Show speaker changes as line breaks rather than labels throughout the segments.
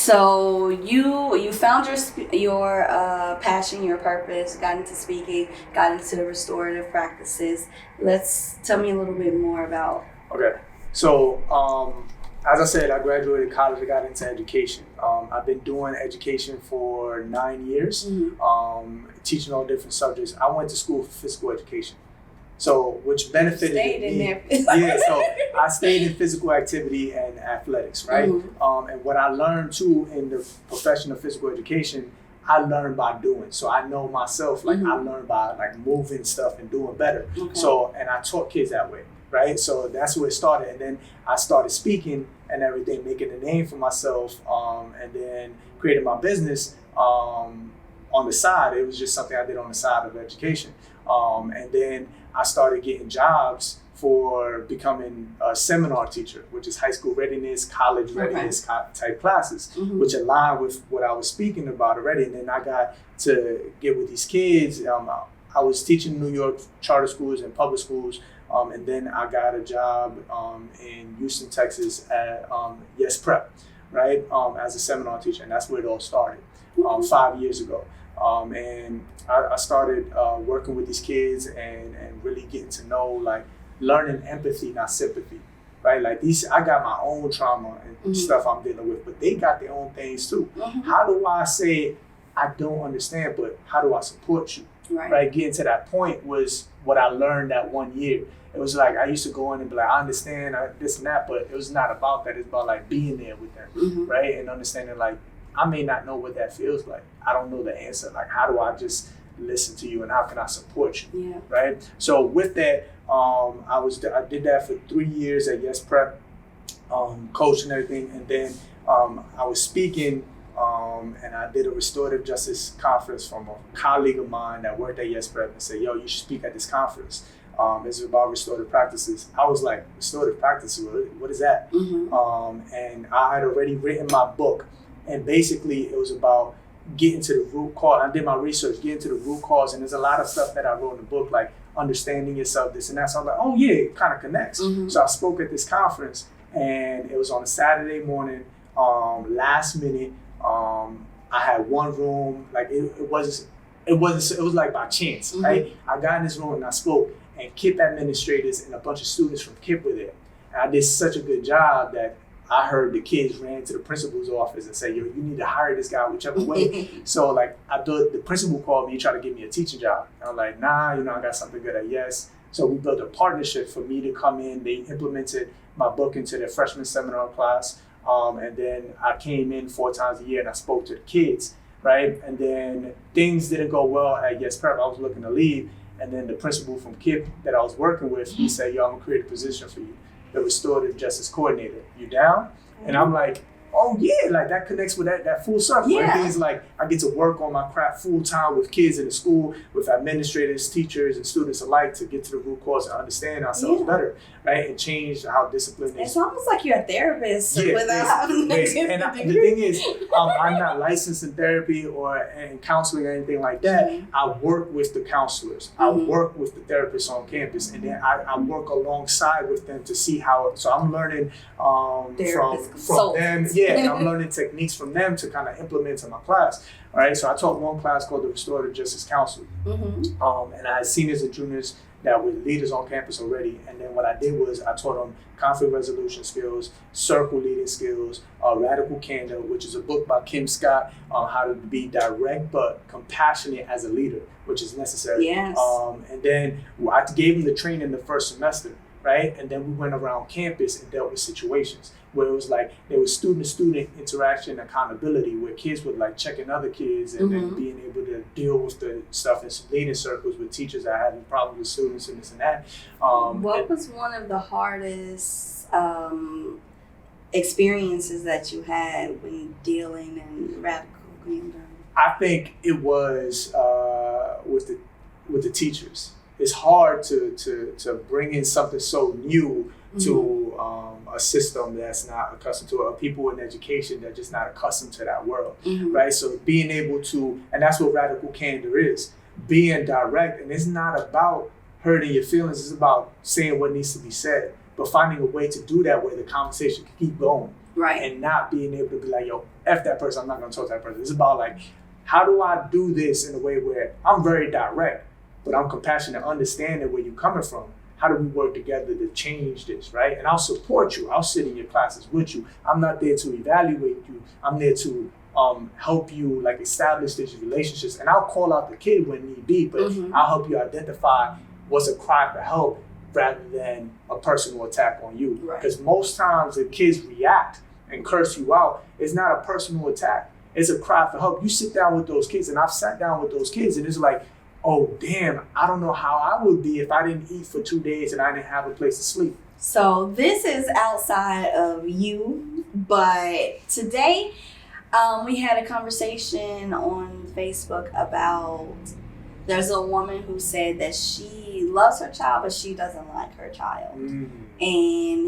So you found your passion, your purpose, got into speaking, got into restorative practices. Tell me a little bit more about.
Okay, so as I said, I graduated college. I got into education. I've been doing education for 9 years, teaching all different subjects. I went to school for physical education. So, which benefited me. Yeah, so I stayed in physical activity and athletics, right? And what I learned too in the profession of physical education, I learned by doing. So I know myself, like I learned by like moving stuff and doing better. So, and I taught kids that way, right? So that's where it started. And then I started speaking and everything, making a name for myself, and then creating my business on the side. It was just something I did on the side of education. And then I started getting jobs for becoming a seminar teacher, which is high school readiness, college readiness type classes, which align with what I was speaking about already. And then I got to get with these kids. I was teaching New York charter schools and public schools. And then I got a job in Houston, Texas at Yes Prep, right, as a seminar teacher. And that's where it all started 5 years ago. And I started working with these kids and really getting to know, like, learning empathy, not sympathy, right? Like I got my own trauma and stuff I'm dealing with, but they got their own things too. How do I say, I don't understand, but how do I support you? Right? Getting to that point was what I learned that 1 year. It was like I used to go in and be like, I understand this and that, but it was not about that. It's about like being there with them, right? And understanding, like, I may not know what that feels like. I don't know the answer. Like, how do I just listen to you and how can I support you, right? So with that, I did that for 3 years at Yes Prep, coaching and everything, and then I was speaking, and I did a restorative justice conference from a colleague of mine that worked at Yes Prep and said, yo, you should speak at this conference. It's about restorative practices. I was like, restorative practices, what is that? And I had already written my book, and basically it was about getting to the root cause. I did my research, getting to the root cause, and there's a lot of stuff that I wrote in the book, like understanding yourself, this and that. So I'm like, oh yeah, it kind of connects. So I spoke at this conference, and it was on a Saturday morning, last minute. I had one room, like it was like by chance, right? I got in this room and I spoke, and KIPP administrators and a bunch of students from KIPP were there. And I did such a good job that I heard the kids ran to the principal's office and say, yo, you need to hire this guy whichever way. So like the principal called me, he tried to give me a teaching job. And I'm like, nah, I got something good at Yes. So we built a partnership for me to come in. They implemented my book into their freshman seminar class. And then I came in 4 times a year and I spoke to the kids, right? And then things didn't go well at Yes Prep. I was looking to leave. And then the principal from KIPP that I was working with, he said, yo, I'm gonna create a position for you, the restorative justice coordinator. You down? And I'm like, oh yeah, like that connects with that full circle. Yeah. Things like I get to work on my craft full time with kids in the school, with administrators, teachers, and students alike to get to the root cause and understand ourselves better, right? And change how discipline is.
It's almost like you're a therapist without having a degree.
And the thing is, I'm not licensed in therapy or in counseling or anything like that. I work with the counselors. I work with the therapists on campus, and then I work alongside with them to see how. So I'm learning from them. Yeah, and I'm learning techniques from them to kind of implement in my class. All right, so I taught one class called the Restorative Justice Council. And I had seniors and juniors that were leaders on campus already. And then what I did was I taught them conflict resolution skills, circle leading skills, Radical Candor, which is a book by Kim Scott on how to be direct but compassionate as a leader, which is necessary.
Yes.
And then I gave them the training the first semester, right? And then we went around campus and dealt with situations where it was like there was student-student interaction, accountability, where kids would like checking other kids and then being able to deal with the stuff in leading circles with teachers that had problems with students and this and that.
What was one of the hardest experiences that you had when dealing in Radical Candor?
I think it was with the teachers. It's hard to bring in something so new to a system that's not accustomed to it, or people in education that are just not accustomed to that world, right? So being able to, and that's what Radical Candor is, being direct, and it's not about hurting your feelings, it's about saying what needs to be said, but finding a way to do that where the conversation can keep going,
Right.
And not being able to be like, yo, F that person, I'm not gonna talk to that person. It's about like, how do I do this in a way where I'm very direct, but I'm compassionate, understanding where you're coming from. How do we work together to change this, right? And I'll support you. I'll sit in your classes with you. I'm not there to evaluate you. I'm there to help you like establish these relationships. And I'll call out the kid when need be, but I'll help you identify what's a cry for help rather than a personal attack on you. Because most times the kids react and curse you out. It's not a personal attack. It's a cry for help. You sit down with those kids, and I've sat down with those kids, and it's like, oh, damn, I don't know how I would be if I didn't eat for 2 days and I didn't have a place to sleep.
So this is outside of you, but today we had a conversation on Facebook about, there's a woman who said that she loves her child, but she doesn't like her child. And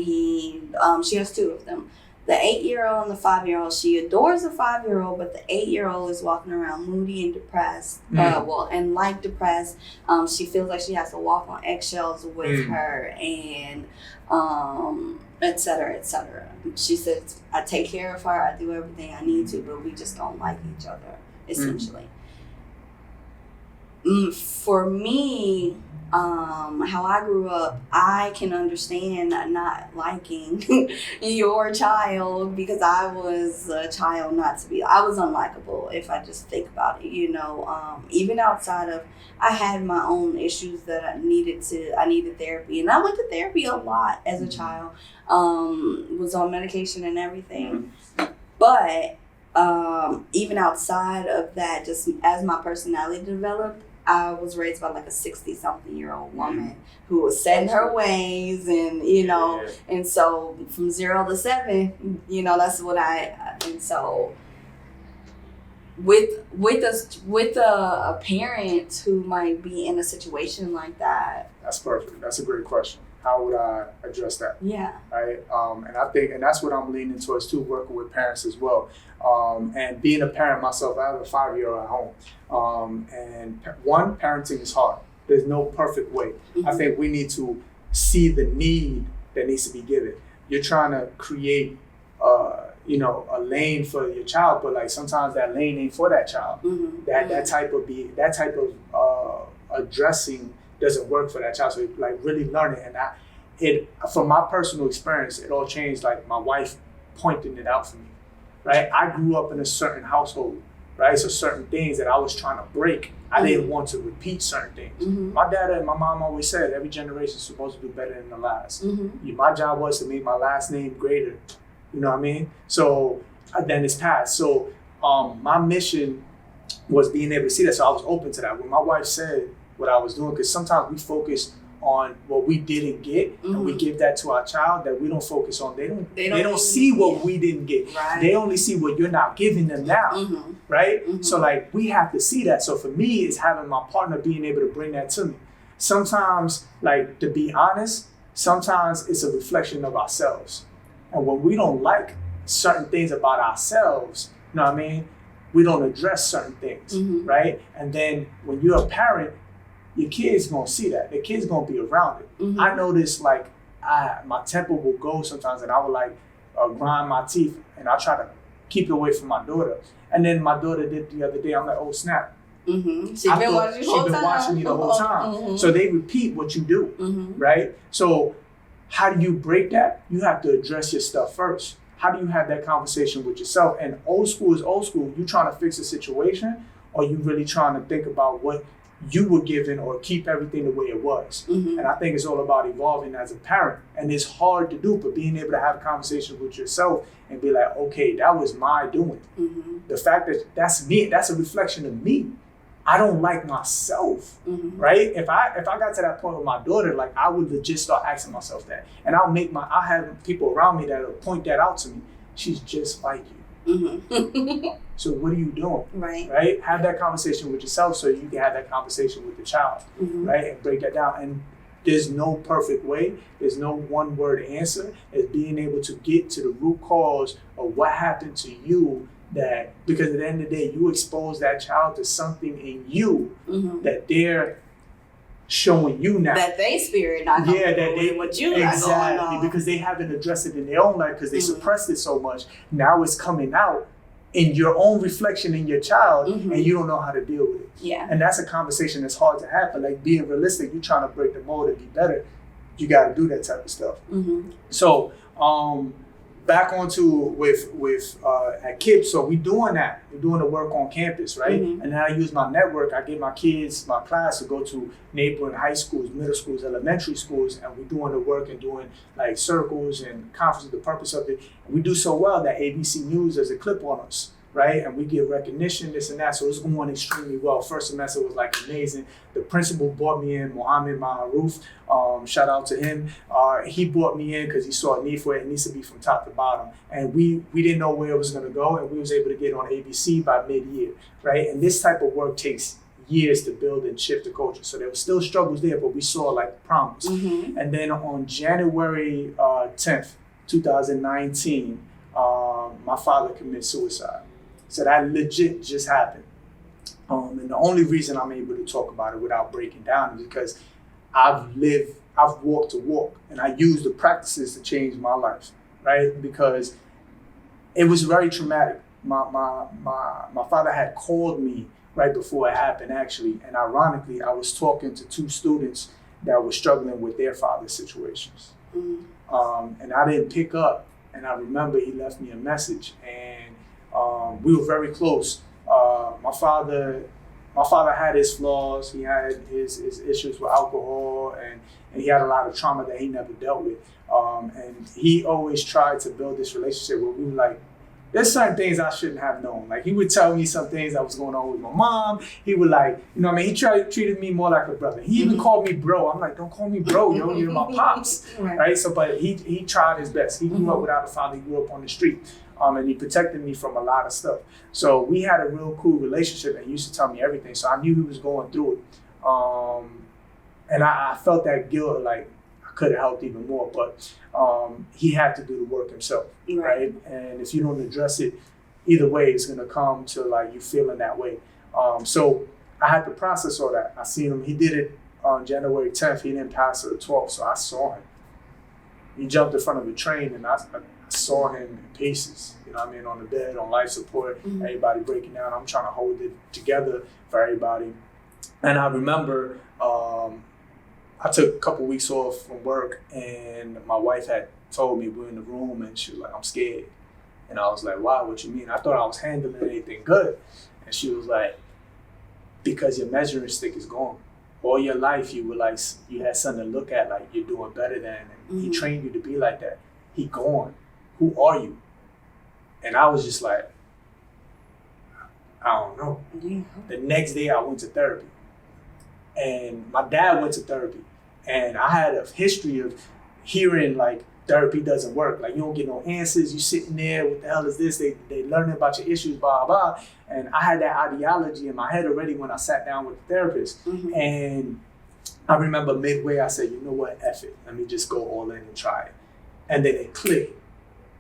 she has 2 of them. The 8-year-old and the 5-year-old, she adores the 5-year-old, but the 8-year-old is walking around moody and depressed. Depressed. She feels like she has to walk on eggshells with her, and et cetera, et cetera. She says, I take care of her, I do everything I need to, but we just don't like each other, essentially. For me, how I grew up, I can understand not liking your child, because I was a child I was unlikable if I just think about it, even outside of, I had my own issues that I needed therapy, and I went to therapy a lot as a child, was on medication and everything, but even outside of that, just as my personality developed, I was raised by like a 60-something-year-old woman who was set in her ways, and and so from 0 to 7, that's what and so with a parent who might be in a situation like that.
That's perfect. That's a great question. How would I address that?
Yeah.
Right. And I think, and that's what I'm leaning towards too, working with parents as well. And being a parent myself, I have a 5-year-old at home. And parenting is hard. There's no perfect way. I think we need to see the need that needs to be given. You're trying to create, a lane for your child, but like sometimes that lane ain't for that child. That type of addressing doesn't work for that child. So like really learning, and from my personal experience, it all changed. Like my wife pointing it out for me. Right, I grew up in a certain household, right? So certain things that I was trying to break, I didn't want to repeat certain things. My dad and my mom always said every generation is supposed to do better than the last. My job was to make my last name greater. You know what I mean? So then it's passed. So my mission was being able to see that. So I was open to that. When my wife said what I was doing, because sometimes we focus on what we didn't get, and we give that to our child, that we don't focus on. They don't see what we didn't get. Right. They only see what you're not giving them now, right? So like we have to see that. So for me, it's having my partner being able to bring that to me. Sometimes, like to be honest, sometimes it's a reflection of ourselves. And when we don't like certain things about ourselves, you know what I mean? We don't address certain things, right? And then when you're a parent, your kid's gonna see that. The kid's gonna be around it. I notice like my temper will go sometimes, and I will like grind my teeth, and I try to keep it away from my daughter. And then my daughter did the other day. I'm like, oh snap! She's been watching me the whole time. So they repeat what you do, right? So how do you break that? You have to address your stuff first. How do you have that conversation with yourself? And old school is old school. You trying to fix a situation, or you really trying to think about what you were given, or keep everything the way it was. And I think it's all about evolving as a parent. And it's hard to do, but being able to have a conversation with yourself and be like, okay, that was my doing. The fact that that's me, that's a reflection of me. I don't like myself, right? If I got to that point with my daughter, like I would legit start asking myself that. And I'll have people around me that'll point that out to me. She's just like you. So what are you doing? Right? Have that conversation with yourself so you can have that conversation with the child, right? And break that down. And there's no perfect way. There's no one word answer. It's being able to get to the root cause of what happened to you, that because at the end of the day, you expose that child to something in you that they're showing you now.
That they spirit not going with what you got going on.
Because they haven't addressed it in their own life because they suppressed it so much. Now it's coming out in your own reflection in your child, and you don't know how to deal with it.
Yeah.
And that's a conversation that's hard to have. But like being realistic, you're trying to break the mold and be better. You got to do that type of stuff. So back onto with at KIPP. So we doing that. We're doing the work on campus, right? And then I use my network. I get my kids, my class to go to neighboring high schools, middle schools, elementary schools, and we're doing the work and doing like circles and conferences. The purpose of it, and we do so well that ABC News does a clip on us, right? And we get recognition, this and that. So it's going extremely well. First semester was like amazing. The principal brought me in, Mohammed Maharouf. Shout out to him. He brought me in because he saw a need for it. It needs to be from top to bottom. And we didn't know where it was going to go, and we was able to get on ABC by mid-year, right? And this type of work takes years to build and shift the culture. So there were still struggles there, but we saw like promise. And then on January 10th, 2019, my father committed suicide. So that legit just happened. And the only reason I'm able to talk about it without breaking down is because I've walked the walk, and I use the practices to change my life, right? Because it was very traumatic. My father had called me right before it happened, actually, and ironically, I was talking to two students that were struggling with their father's situations. And I didn't pick up, and I remember he left me a message, and we were very close. My father had his flaws. He had his issues with alcohol, and he had a lot of trauma that he never dealt with. And he always tried to build this relationship where we were like, there's certain things I shouldn't have known. Like, he would tell me some things that was going on with my mom. He would like, you know what I mean? He treated me more like a brother. He even called me bro. I'm like, don't call me bro, yo, you're my pops, right? So, but he tried his best. He grew up without a father. He grew up on the street. And he protected me from a lot of stuff. So we had a real cool relationship, and he used to tell me everything. So I knew he was going through it. And I felt that guilt, like I could have helped even more, but he had to do the work himself, right? And if you don't address it, either way, it's gonna come to like you feeling that way. So I had to process all that. I seen him, he did it on January 10th, he didn't pass to the 12th, so I saw him. He jumped in front of a train, and I saw him in pieces, you know what I mean, on the bed, on life support, everybody breaking down. I'm trying to hold it together for everybody. And I remember I took a couple weeks off from work, and my wife had told me we were in the room, and she was like, I'm scared. And I was like, wow, what you mean? I thought I was handling anything good. And she was like, because your measuring stick is gone. All your life you were like, you had something to look at, like you're doing better than, and he trained you to be like that. He gone. Who are you? And I was just like, I don't know. The next day I went to therapy, and my dad went to therapy, and I had a history of hearing like therapy doesn't work. Like, you don't get no answers. You sitting there, what the hell is this? They learning about your issues, blah, blah. And I had that ideology in my head already when I sat down with the therapist. And I remember midway, I said, you know what, F it. Let me just go all in and try it. And then it clicked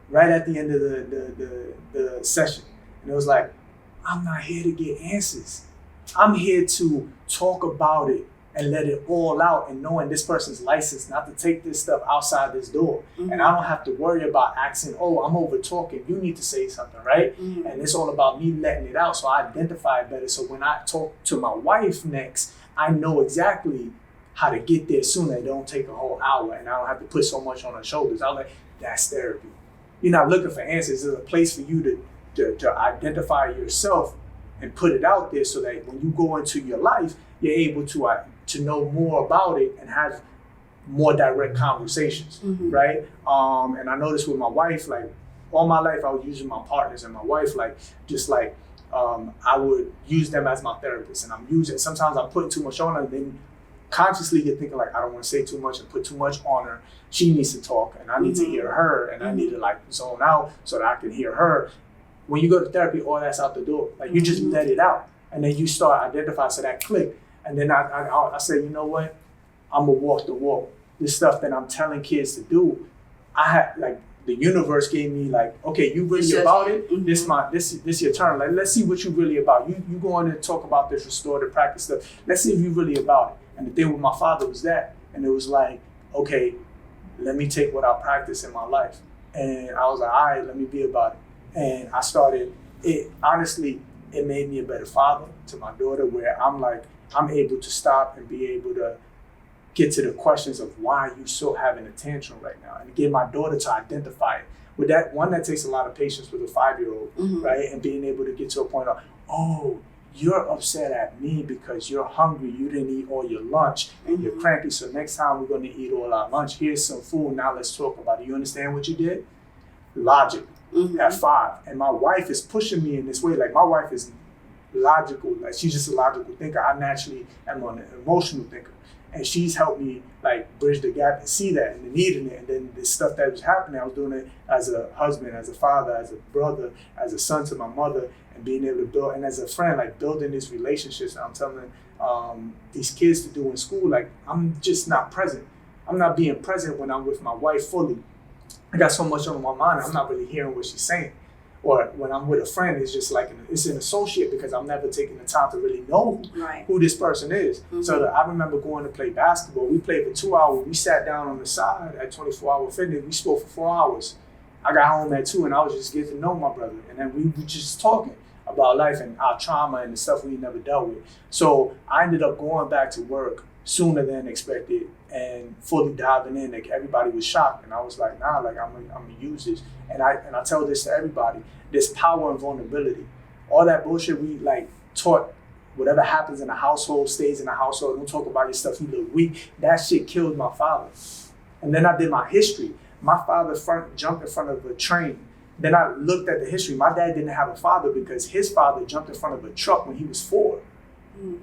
right at the end of the session. And it was like, I'm not here to get answers. I'm here to talk about it and let it all out, and knowing this person's licensed not to take this stuff outside this door. And I don't have to worry about asking, oh, I'm over talking, you need to say something, right? And it's all about me letting it out, so I identify it better. So when I talk to my wife next, I know exactly how to get there sooner. It don't take a whole hour, and I don't have to put so much on her shoulders. I'm like, that's therapy. You're not looking for answers. There's a place for you to identify yourself and put it out there, so that when you go into your life, you're able to know more about it and have more direct conversations, right? And I noticed with my wife, like all my life, I was using my partners and my wife, like just like I would use them as my therapist, and sometimes I'm putting too much on her, and then consciously you're thinking like, I don't want to say too much and put too much on her. She needs to talk, and I need to hear her, and I need to like zone out so that I can hear her. When you go to therapy, all that's out the door. Like, you just let it out, and then you start identifying, so that click. And then I say, you know what? I'm gonna walk the walk. This stuff that I'm telling kids to do, I had like the universe gave me like, okay, you really about it. This your turn. Like, let's see what you really about. You go on and talk about this restorative practice stuff. Let's see if you really about it. And the thing with my father was that. And it was like, okay, let me take what I practice in my life. And I was like, all right, let me be about it. And I started, honestly, it made me a better father to my daughter, where I'm able to stop and be able to get to the questions of why you so having a tantrum right now, and get my daughter to identify it. With that, that takes a lot of patience with a 5-year-old, right? And being able to get to a point of, oh, you're upset at me because you're hungry, you didn't eat all your lunch, and you're cranky, so next time we're gonna eat all our lunch. Here's some food, now let's talk about it. You understand what you did? Logic at 5. And my wife is pushing me in this way. Like, my wife is logical, like she's just a logical thinker. I naturally am an emotional thinker. And she's helped me like bridge the gap and see that and the need in it. And then the stuff that was happening, I was doing it as a husband, as a father, as a brother, as a son to my mother, and being able to build, and as a friend, like building these relationships. I'm telling these kids to do in school, like I'm just not present. I'm not being present when I'm with my wife fully. I got so much on my mind, I'm not really hearing what she's saying. Or when I'm with a friend, it's just like it's an associate, because I'm never taking the time to really know who this person is. So I remember going to play basketball. We played for 2 hours. We sat down on the side at 24 Hour Fitness. We spoke for 4 hours. I got home at 2, and I was just getting to know my brother. And then we were just talking about life and our trauma and the stuff we never dealt with. So I ended up going back to work sooner than expected and fully diving in. Like, everybody was shocked, and I was like, nah, like I'm gonna use this. And I tell this to everybody: there's power in vulnerability. All that bullshit we like taught, whatever happens in the household stays in the household. Don't talk about your stuff, you look weak. That shit killed my father. And then I did my history. My father jumped in front of a train. Then I looked at the history. My dad didn't have a father because his father jumped in front of a truck when he was 4.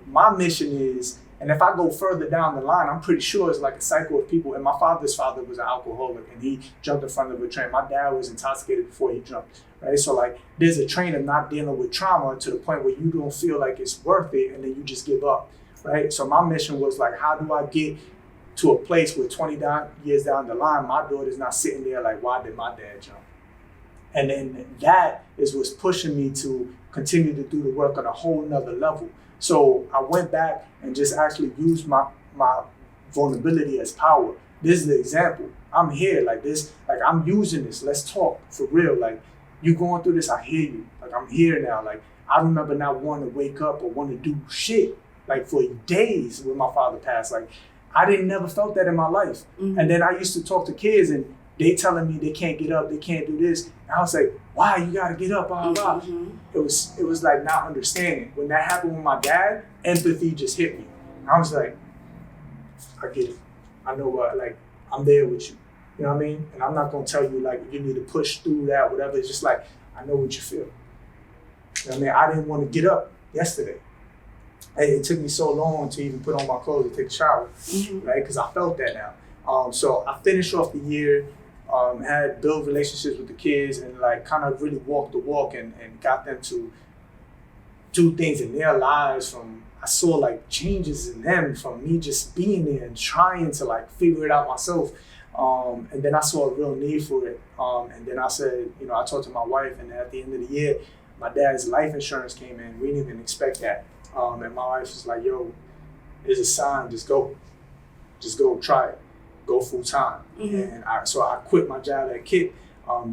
My mission is, and if I go further down the line, I'm pretty sure it's like a cycle of people. And my father's father was an alcoholic, and he jumped in front of a train. My dad was intoxicated before he jumped, right? So like, there's a train of not dealing with trauma to the point where you don't feel like it's worth it, and then you just give up, right? So my mission was like, how do I get to a place where 20 years down the line, my daughter's not sitting there like, why did my dad jump? And then that is what's pushing me to continue to do the work on a whole nother level. So I went back and just actually used my vulnerability as power. This is the example. I'm here like this, like I'm using this. Let's talk for real. Like, you going through this, I hear you. Like, I'm here now. Like, I remember not wanting to wake up or want to do shit like for days when my father passed. Like, I never felt that in my life. And then I used to talk to kids, and they telling me they can't get up, they can't do this. And I was like, why? You gotta get up, blah, blah. It was like not understanding. When that happened with my dad, empathy just hit me. And I was like, I get it. I know what, like, I'm there with you. You know what I mean? And I'm not gonna tell you like you need to push through that, whatever. It's just like, I know what you feel. You know what I mean? I didn't want to get up yesterday. It took me so long to even put on my clothes and take a shower, right? Because I felt that now. So I finished off the year, had built relationships with the kids, and like kind of really walked the walk and got them to do things in their lives. I saw like changes in them from me just being there and trying to like figure it out myself. And then I saw a real need for it. And then I said, I talked to my wife, and at the end of the year, my dad's life insurance came in. We didn't even expect that. And my wife was like, yo, there's a sign, just go, try it, go full time. And so I quit my job at KIT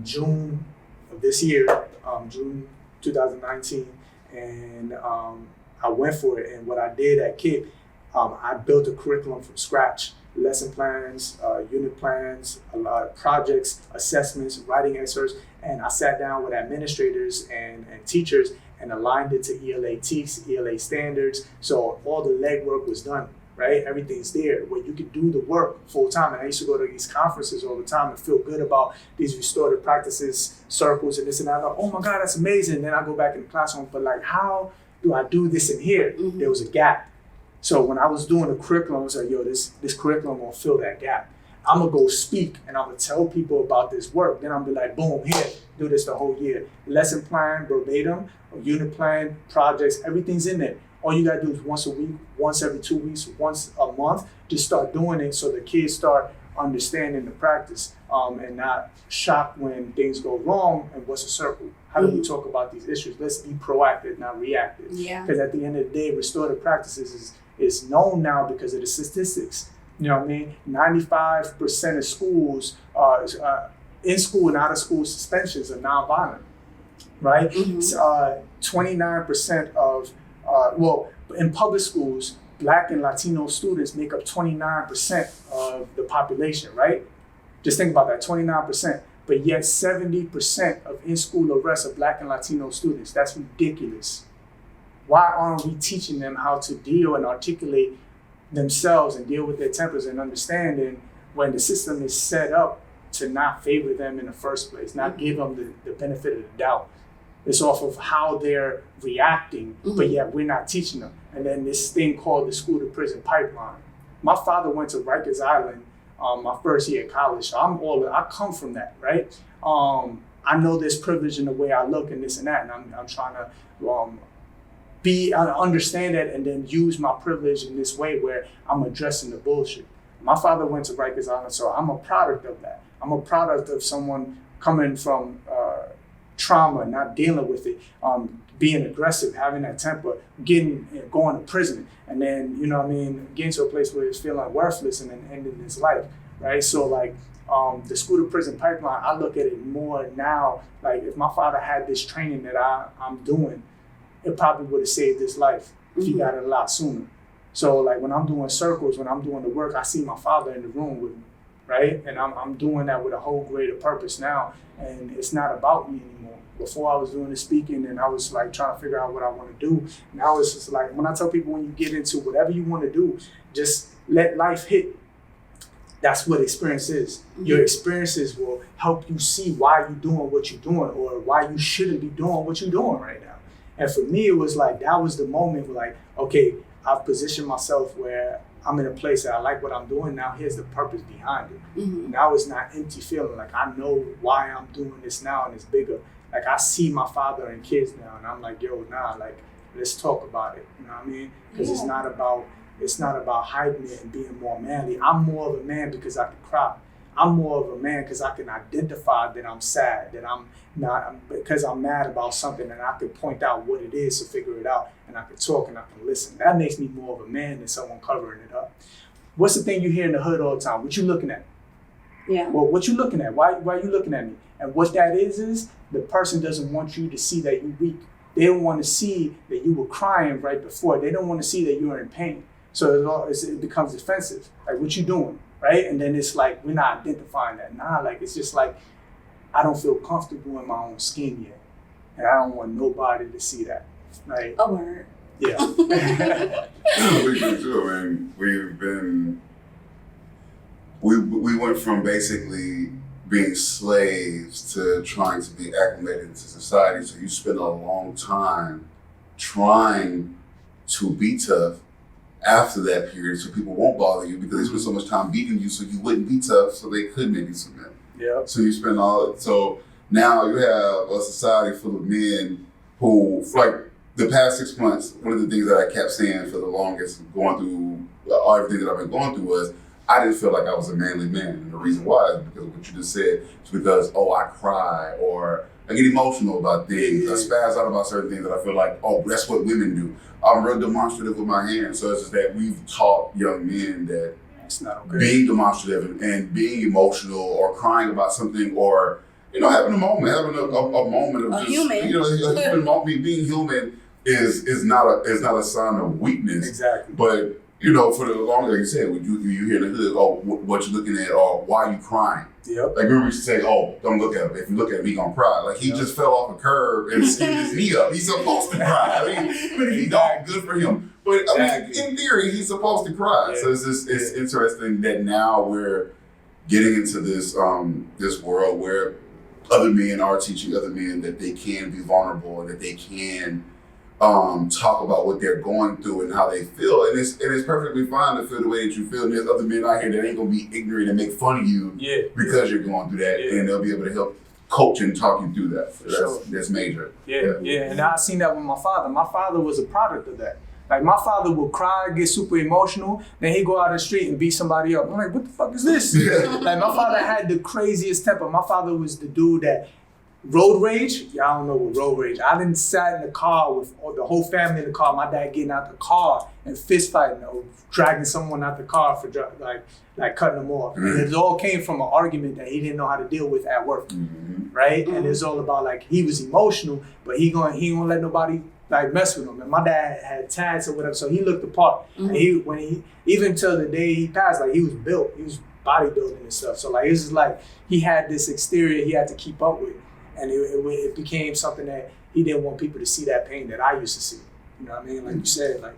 June of this year, June 2019. And I went for it. And what I did at KIT, I built a curriculum from scratch. Lesson plans, unit plans, a lot of projects, assessments, writing excerpts, and I sat down with administrators and teachers and aligned it to ELA TEKS, ELA standards. So all the legwork was done, right? Everything's there where you could do the work full time. And I used to go to these conferences all the time and feel good about these restorative practices, circles, and this and that. Like, oh my God, that's amazing. Then I go back in the classroom, but like, how do I do this in here? There was a gap. So when I was doing the curriculum, I was like, yo, this curriculum gonna fill that gap. I'm gonna go speak and I'm gonna tell people about this work. Then I'm gonna be like, boom, here, do this the whole year. Lesson plan, verbatim, unit plan, projects, everything's in there. All you gotta do is once a week, once every 2 weeks, once a month, just start doing it so the kids start understanding the practice and not shocked when things go wrong. And what's a circle? How do we talk about these issues? Let's be proactive, not reactive.
Yeah.
Because at the end of the day, restorative practices is known now because of the statistics. You know what I mean? 95% of schools, in school and out of school suspensions are nonviolent, right? 29% of, in public schools, Black and Latino students make up 29% of the population, right? Just think about that, 29%. But yet 70% of in-school arrests are Black and Latino students. That's ridiculous. Why aren't we teaching them how to deal and articulate themselves and deal with their tempers and understanding when the system is set up to not favor them in the first place, not give them the benefit of the doubt? It's off of how they're reacting, but yet we're not teaching them. And then this thing called the school to prison pipeline. My father went to Rikers Island my first year of college, so I come from that, right? I know there's privilege in the way I look and this and that, and I'm trying to understand that and then use my privilege in this way where I'm addressing the bullshit. My father went to Rikers Island, so I'm a product of that. I'm a product of someone coming from trauma, not dealing with it, being aggressive, having that temper, going to prison, and then, you know what I mean, getting to a place where it's feeling worthless and then ending his life, right? So like the school to prison pipeline, I look at it more now, like if my father had this training that I'm doing, it probably would have saved his life if he got it a lot sooner. So like when I'm doing circles, when I'm doing the work, I see my father in the room with me, right? And I'm doing that with a whole greater purpose now, and it's not about me anymore. Before I was doing the speaking and I was like trying to figure out what I want to do. Now it's just like, when I tell people, when you get into whatever you want to do, just let life hit. That's what experience is. Your experiences will help you see why you're doing what you're doing or why you shouldn't be doing what you're doing right now. And for me, it was like, that was the moment where like, okay, I've positioned myself where I'm in a place that I like what I'm doing. Now here's the purpose behind it. Now it's not empty feeling. Like I know why I'm doing this now and it's bigger. Like I see my father and kids now and I'm like, yo, like let's talk about it. You know what I mean? Because it's not about hiding it and being more manly. I'm more of a man because I can cry. I'm more of a man because I can identify that I'm sad, that because I'm mad about something, and I can point out what it is to figure it out, and I can talk and I can listen. That makes me more of a man than someone covering it up. What's the thing you hear in the hood all the time? What you looking at?
Yeah.
Well, what you looking at? Why are you looking at me? And what that is the person doesn't want you to see that you're weak. They don't want to see that you were crying right before. They don't want to see that you were in pain. So it becomes defensive. Like, what you doing? Right? And then it's like, we're not identifying that. Like, it's just like, I don't feel comfortable in my own skin yet. And I don't want nobody to see that. Like,
a word.
Yeah.
We do too. I mean, we went from basically being slaves to trying to be acclimated into society. So you spend a long time trying to be tough after that period, so people won't bother you because they spend so much time beating you so you wouldn't be tough, so they could maybe submit.
Yeah.
So you spend so now you have a society full of men who, like the past 6 months, one of the things that I kept saying for the longest, going through everything that I've been going through, was I didn't feel like I was a manly man. And the reason why is because of what you just said. It's because, I cry, or I get emotional about things. I spaz out about certain things that I feel like, that's what women do. I'm real demonstrative with my hands. So it's just that we've taught young men that
it's not okay.
Being demonstrative and being emotional or crying about something, or having a moment, having a moment of
a
just
human.
being human is not a sign of weakness.
Exactly.
But for the long, like you said, when you hear in the hood, what you looking at, or why you crying?
Yep.
Like remember we used to say, don't look at him. If you look at him, he gonna cry. Like he just fell off a curb and skinned his knee up. He's supposed to cry. I mean, but he don't. Good for him. But I mean, in theory, he's supposed to cry. Yeah. So it's interesting that now we're getting into this this world where other men are teaching other men that they can be vulnerable and that they can talk about what they're going through and how they feel, and it's perfectly fine to feel the way that you feel. And there's other men out here that ain't gonna be ignorant and make fun of you because you're going through that, and they'll be able to help coach and talk you through that. That's major.
Yeah. And I seen that with my father. My father was a product of that. Like my father would cry, get super emotional, then he'd go out on the street and beat somebody up. I'm like, what the fuck is this? Like my father had the craziest temper. My father was the dude that Road rage? Y'all don't know what road rage. I done sat in the car with the whole family in the car, my dad getting out the car and fist fighting or dragging someone out the car for like cutting them off. And it all came from an argument that he didn't know how to deal with at work, right? And it's all about like, he was emotional, but he gonna let nobody like mess with him. And my dad had tats or whatever, so he looked the part. And even till the day he passed, like he was built, he was bodybuilding and stuff. So like, it's just like, he had this exterior he had to keep up with. And it became something that he didn't want people to see that pain that I used to see. You know what I mean? Like you said, like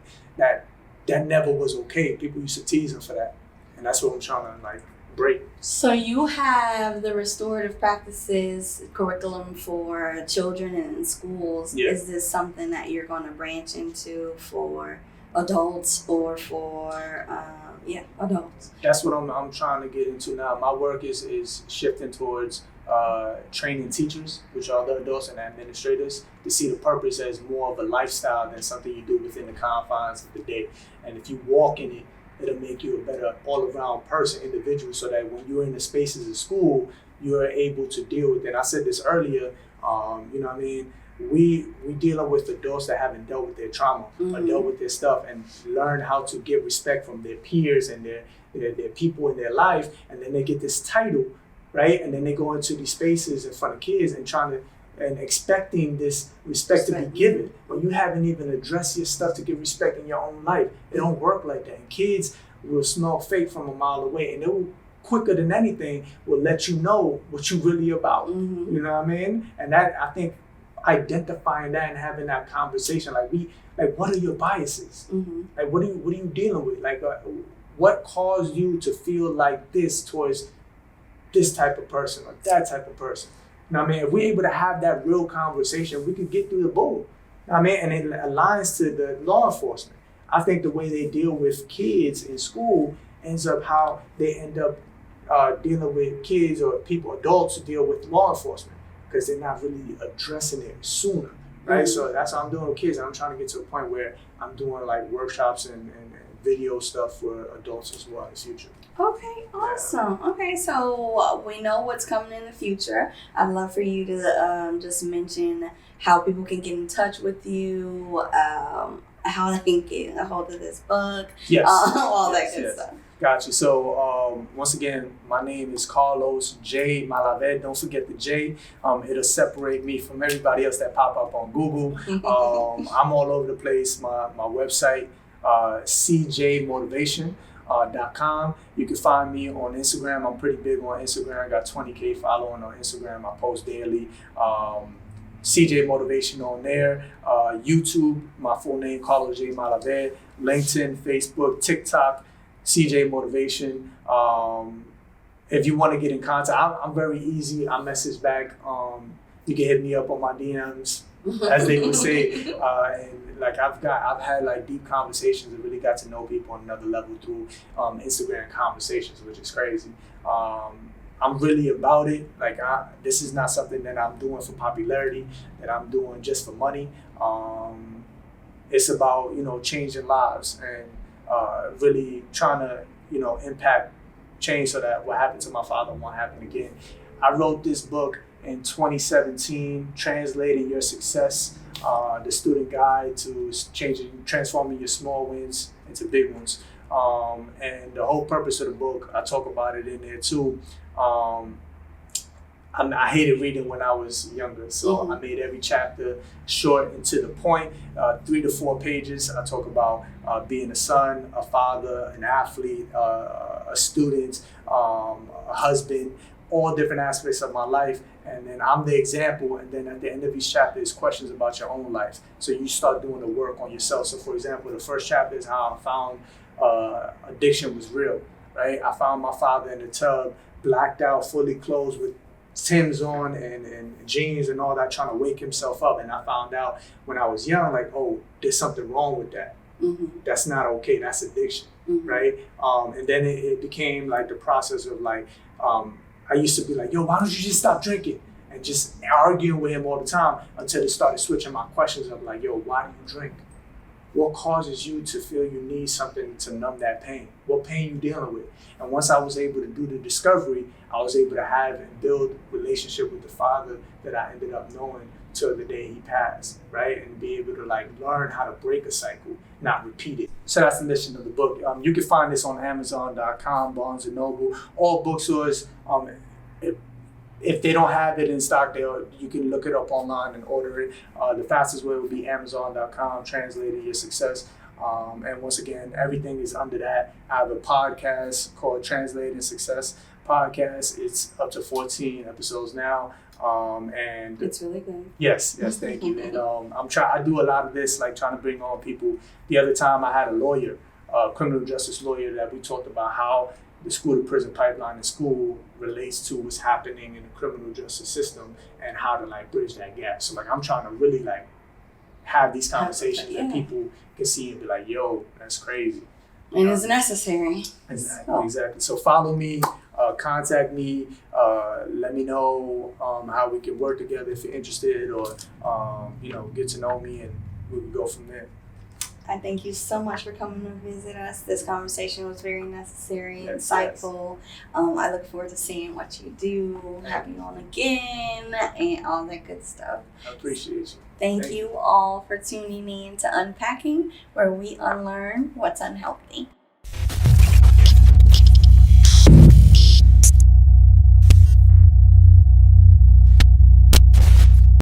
that never was okay. People used to tease him for that. And that's what I'm trying to like break.
So you have the restorative practices curriculum for children in schools.
Yeah.
Is this something that you're going to branch into for adults or for adults?
That's what I'm trying to get into now. My work is shifting towards training teachers, which are the adults and administrators, to see the purpose as more of a lifestyle than something you do within the confines of the day. And if you walk in it, it'll make you a better all-around person, individual, so that when you're in the spaces of school, you're able to deal with it. And I said this earlier, you know what I mean? We dealing with adults that haven't dealt with their trauma or dealt with their stuff and learn how to get respect from their peers and their people in their life, and then they get this title, right? And then they go into these spaces in front of kids and expecting this respect to be given, but you haven't even addressed your stuff to get respect in your own life. It don't work like that. And kids will smell fake from a mile away, and they will, quicker than anything, will let you know what you really about. You know what I mean? And that, I think, identifying that and having that conversation, like what are your biases? Like what are you dealing with? Like what caused you to feel like this towards this type of person or that type of person? You know what I mean? If we're able to have that real conversation, we could get through the bull. You know what I mean? And it aligns to the law enforcement. I think the way they deal with kids in school ends up how they end up dealing with kids or people, adults, who deal with law enforcement, because they're not really addressing it sooner, right? So that's what I'm doing with kids. And I'm trying to get to a point where I'm doing like workshops and video stuff for adults as well in the future.
Okay, awesome. Okay, so we know what's coming in the future. I'd love for you to just mention how people can get in touch with you, how they can get a hold of this book, all that good stuff.
Gotcha. So once again, my name is Carlos J. Malave. Don't forget the J. It'll separate me from everybody else that pop up on Google. I'm all over the place. My website, cjmotivation.com. You can find me on Instagram. I'm pretty big on Instagram. I got 20K following on Instagram. I post daily. CJ Motivation on there. YouTube, my full name, Carlos J. Malave. LinkedIn, Facebook, TikTok, CJ Motivation. If you want to get in contact, I'm very easy. I message back. You can hit me up on my DMs, as they would say. And like I've had like deep conversations and really got to know people on another level through Instagram conversations, which is crazy. I'm really about it. Like this is not something that I'm doing for popularity, that I'm doing just for money. It's about, changing lives and really trying to, impact change so that what happened to my father won't happen again. I wrote this book in 2017, Translating Your Success, the student guide to transforming your small wins into big ones. And the whole purpose of the book, I talk about it in there too. I hated reading when I was younger, so I made every chapter short and to the point, 3 to 4 pages. I talk about being a son, a father, an athlete, a student, a husband, all different aspects of my life. And then I'm the example, and then at the end of each chapter is questions about your own life. So you start doing the work on yourself. So for example, the first chapter is how I found addiction was real, right? I found my father in the tub, blacked out, fully clothed with Tim's on and jeans and all that, trying to wake himself up. And I found out when I was young, like, oh, there's something wrong with that. That's not okay. That's addiction, right? And then it became like the process of like, I used to be like, yo, why don't you just stop drinking? And just arguing with him all the time until it started switching my questions of like, yo, why do you drink? what causes you to feel you need something to numb that pain? What pain you dealing with? And once I was able to do the discovery, I was able to have and build relationship with the Father that I ended up knowing till the day he passed, right? And be able to like learn how to break a cycle, not repeat it. So that's the mission of the book. You can find this on Amazon.com, Barnes and Noble, all bookstores. If they don't have it in stock, you can look it up online and order it. The fastest way would be Amazon.com, Translating Your Success. And once again, everything is under that. I have a podcast called Translating Success Podcast. It's up to 14 episodes now. And
it's really good.
Yes, thank you. And I do a lot of this, like trying to bring on people. The other time I had a lawyer, a criminal justice lawyer, that we talked about how the school to prison pipeline in school relates to what's happening in the criminal justice system and how to like bridge that gap. So like I'm trying to really like have these conversations that people can see and be like, yo, that's crazy.
And it's necessary.
Exactly. So follow me, contact me, let me know how we can work together if you're interested, or get to know me, and we can go from there.
I thank you so much for coming to visit us. This conversation was very necessary, insightful. I look forward to seeing what you do, having you on again, and all that good stuff.
I appreciate you.
Thank you all for tuning in to Unpacking, where we unlearn what's unhealthy.